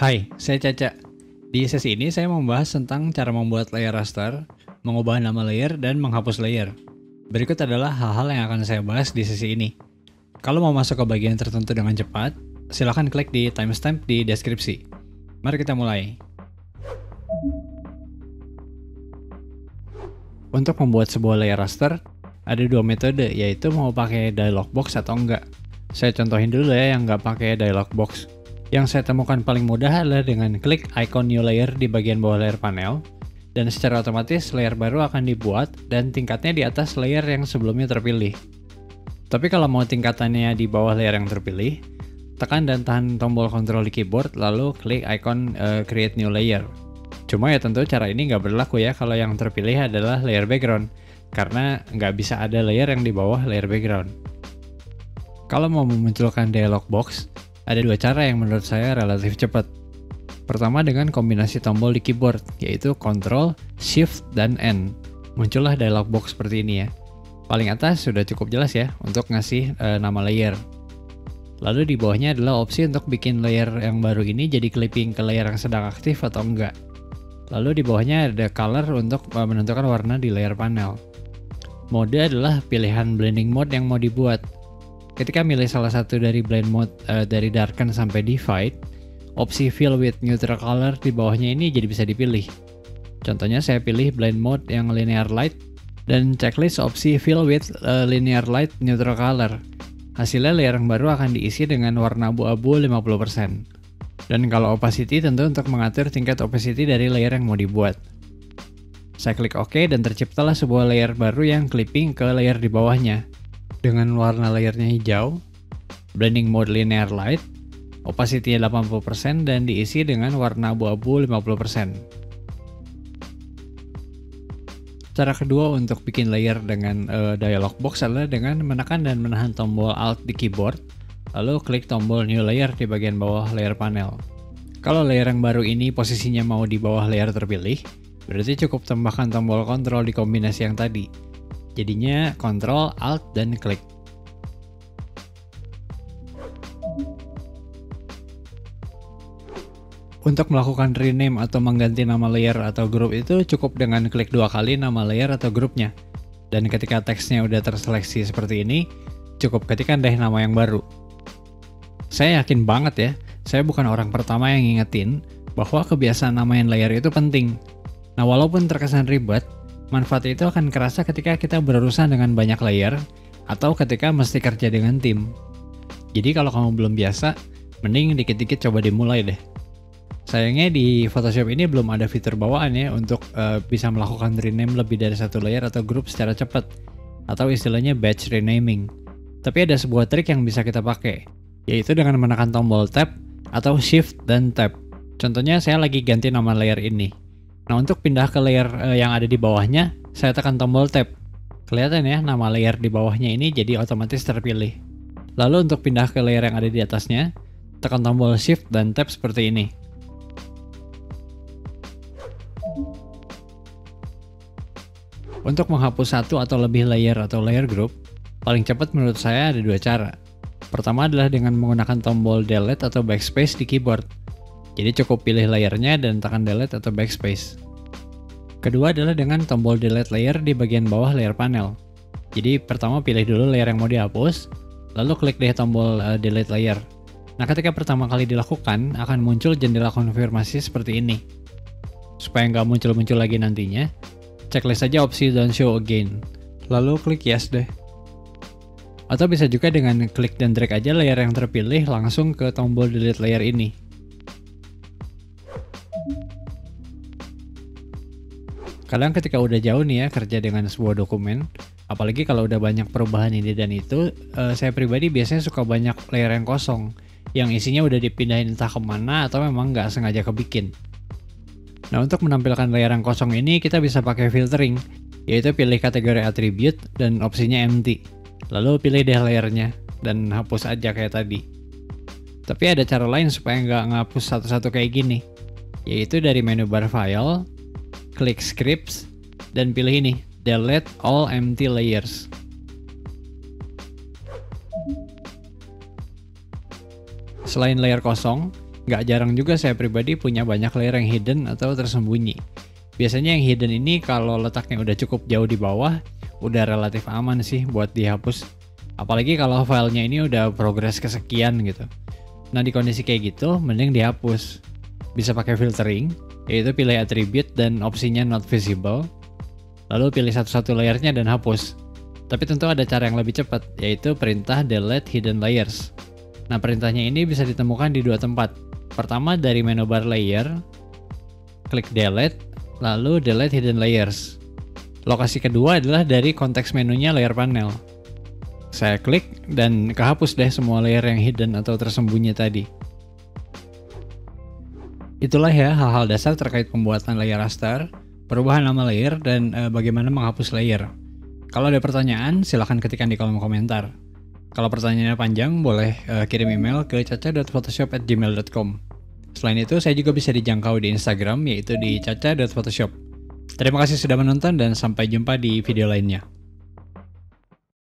Hai, saya Caca. Di sesi ini saya membahas tentang cara membuat layer raster, mengubah nama layer, dan menghapus layer. Berikut adalah hal-hal yang akan saya bahas di sesi ini. Kalau mau masuk ke bagian tertentu dengan cepat, silahkan klik di timestamp di deskripsi. Mari kita mulai. Untuk membuat sebuah layer raster, ada dua metode, yaitu mau pakai dialog box atau enggak. Saya contohin dulu ya yang nggak pakai dialog box. Yang saya temukan paling mudah adalah dengan klik icon new layer di bagian bawah layer panel, dan secara otomatis layer baru akan dibuat dan tingkatnya di atas layer yang sebelumnya terpilih. Tapi kalau mau tingkatannya di bawah layer yang terpilih, tekan dan tahan tombol kontrol di keyboard lalu klik icon create new layer. Cuma ya tentu cara ini nggak berlaku ya kalau yang terpilih adalah layer background, karena nggak bisa ada layer yang di bawah layer background. Kalau mau memunculkan dialog box, ada dua cara yang menurut saya relatif cepat. Pertama dengan kombinasi tombol di keyboard, yaitu Ctrl, Shift, dan N. Muncullah dialog box seperti ini ya. Paling atas sudah cukup jelas ya untuk ngasih nama layer. Lalu di bawahnya adalah opsi untuk bikin layer yang baru ini jadi clipping ke layer yang sedang aktif atau enggak. Lalu di bawahnya ada color untuk menentukan warna di layer panel. Mode adalah pilihan blending mode yang mau dibuat. Ketika milih salah satu dari blend mode dari darken sampai divide, opsi fill with neutral color di bawahnya ini jadi bisa dipilih. Contohnya saya pilih blend mode yang linear light dan checklist opsi fill with linear light neutral color. Hasilnya layer yang baru akan diisi dengan warna abu-abu 50%. Dan kalau opacity tentu untuk mengatur tingkat opacity dari layer yang mau dibuat. Saya klik OK dan terciptalah sebuah layer baru yang clipping ke layer di bawahnya. Dengan warna layernya hijau, blending mode linear light, opacity-nya 80% dan diisi dengan warna abu-abu 50%. Cara kedua untuk bikin layer dengan dialog box adalah dengan menekan dan menahan tombol Alt di keyboard, lalu klik tombol New Layer di bagian bawah layer panel. Kalau layer yang baru ini posisinya mau di bawah layer terpilih, berarti cukup tambahkan tombol Ctrl di kombinasi yang tadi. Jadinya Ctrl, Alt, dan klik. Untuk melakukan rename atau mengganti nama layer atau grup itu cukup dengan klik dua kali nama layer atau grupnya. Dan ketika teksnya udah terseleksi seperti ini, cukup ketikkan deh nama yang baru. Saya yakin banget ya, saya bukan orang pertama yang ngingetin bahwa kebiasaan namain layer itu penting. Nah, walaupun terkesan ribet, manfaat itu akan kerasa ketika kita berurusan dengan banyak layer atau ketika mesti kerja dengan tim. Jadi kalau kamu belum biasa, mending dikit-dikit coba dimulai deh. Sayangnya di Photoshop ini belum ada fitur bawaan ya untuk bisa melakukan rename lebih dari satu layer atau grup secara cepat, atau istilahnya batch renaming. Tapi ada sebuah trik yang bisa kita pakai, yaitu dengan menekan tombol Tab atau Shift dan Tab. Contohnya saya lagi ganti nama layer ini. Nah, untuk pindah ke layer yang ada di bawahnya, saya tekan tombol Tab. Kelihatan ya, nama layer di bawahnya ini jadi otomatis terpilih. Lalu untuk pindah ke layer yang ada di atasnya, tekan tombol Shift dan Tab seperti ini. Untuk menghapus satu atau lebih layer atau layer group, paling cepat menurut saya ada dua cara. Pertama adalah dengan menggunakan tombol Delete atau Backspace di keyboard. Jadi cukup pilih layernya dan tekan Delete atau Backspace. Kedua adalah dengan tombol Delete Layer di bagian bawah layer panel. Jadi pertama pilih dulu layer yang mau dihapus, lalu klik deh tombol Delete Layer. Nah, ketika pertama kali dilakukan, akan muncul jendela konfirmasi seperti ini. Supaya nggak muncul-muncul lagi nantinya, checklist saja opsi Don't Show Again. Lalu klik Yes deh. Atau bisa juga dengan klik dan drag aja layer yang terpilih langsung ke tombol Delete Layer ini. Kadang ketika udah jauh nih ya kerja dengan sebuah dokumen, apalagi kalau udah banyak perubahan ini dan itu, saya pribadi biasanya suka banyak layer yang kosong, yang isinya udah dipindahin entah kemana atau memang nggak sengaja kebikin. Nah, untuk menampilkan layer yang kosong ini kita bisa pakai filtering, yaitu pilih kategori attribute dan opsinya empty. Lalu pilih deh layernya dan hapus aja kayak tadi. Tapi ada cara lain supaya nggak ngapus satu-satu kayak gini, yaitu dari menu bar file, klik scripts, dan pilih ini, delete all empty layers. Selain layer kosong, Nggak jarang juga saya pribadi punya banyak layer yang hidden atau tersembunyi. Biasanya yang hidden ini kalau letaknya udah cukup jauh di bawah, udah relatif aman sih buat dihapus. Apalagi kalau filenya ini udah progres kesekian gitu. Nah di kondisi kayak gitu, mending dihapus. Bisa pakai filtering, yaitu pilih attribute dan opsinya not visible, lalu pilih satu-satu layernya dan hapus. Tapi tentu ada cara yang lebih cepat, yaitu perintah delete hidden layers. Nah perintahnya ini bisa ditemukan di dua tempat. Pertama dari menu bar layer, klik delete, lalu delete hidden layers. Lokasi kedua adalah dari konteks menunya layer panel. Saya klik dan kehapus deh semua layer yang hidden atau tersembunyi tadi. Itulah ya hal-hal dasar terkait pembuatan layer raster, perubahan nama layer, dan bagaimana menghapus layer. Kalau ada pertanyaan, silahkan ketikkan di kolom komentar. Kalau pertanyaannya panjang, boleh kirim email ke caca.photoshop@gmail.com. Selain itu, saya juga bisa dijangkau di Instagram, yaitu di caca.photoshop. Terima kasih sudah menonton dan sampai jumpa di video lainnya.